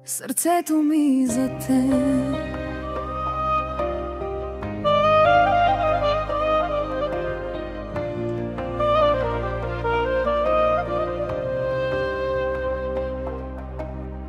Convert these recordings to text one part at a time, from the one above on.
сърцето ми за теб.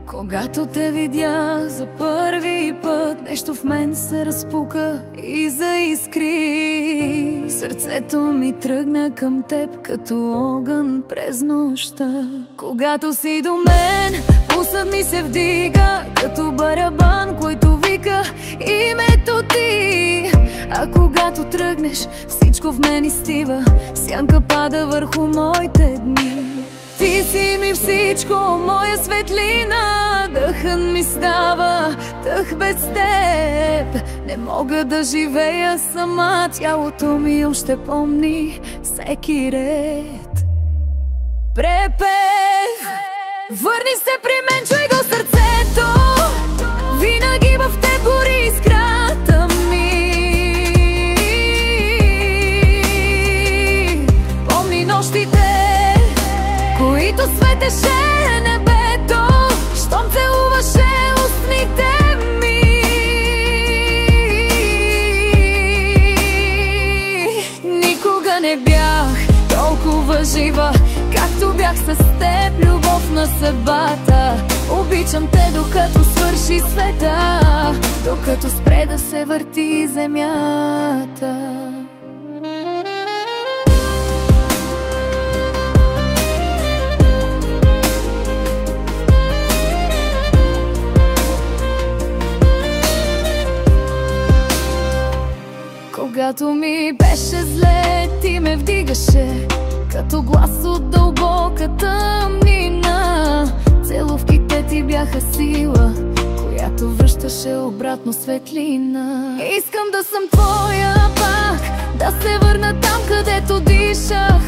Когато те видях за първи път, нещо в мен се разпука и заискри. Сърцето ми тръгна към теб като огън през нощта. Когато си до мен, пулсът ми се вдига като барабан, който вика името ти. А когато тръгнеш, всичко в мен изстива, сянка пада върху моите дни. Ти си ми всичко, моя светлина, дъхът ми става тъх без теб. Не мога да живея сама, тялото ми още помни всеки ред. Препев, върни се при мен, чуй го сърцето, винаги в теб гори искрата ми. Помни нощите, които светеше небето, щом целуваше устните ми. Никога не бях толкова жива, както бях с теб, любов на съдбата. Обичам те, докато свърши света, докато спре да се върти земята. Когато ми беше зле, ти ме вдигаше като глас от дълбока тъмнина. Целувките ти бяха сила, която връщаше обратно светлина. Искам да съм твоя пак, да се върна там, където дишах.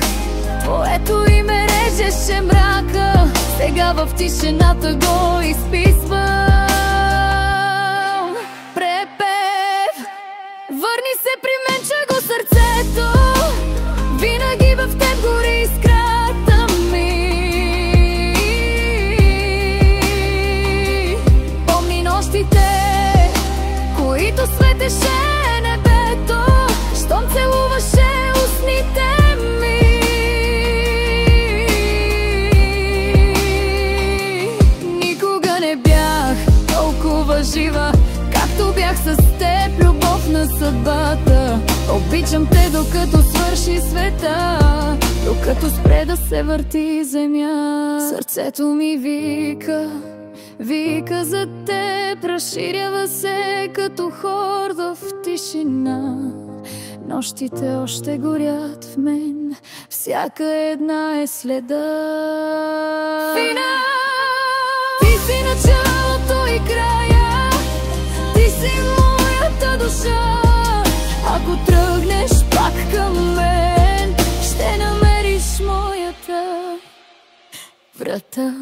Твоето име режеше мрака, сега в тишината го изписвам. Върни се при мен, чуй го сърцето, винаги в теб гори искрата ми. Помни нощите, които светеше небето, щом целуваше устните ми. Никога не бях толкова жива, както бях с теб, любов на съдбата. Обичам те, докато свърши света, докато спре да се върти земя. Сърцето ми вика, вика за теб, разширява се като хор в тишина. Нощите още горят в мен, всяка една е следа. Фина, ти си началото и края, ти си моята душа. Ако тръгнеш пак към мен, ще намериш моята врата.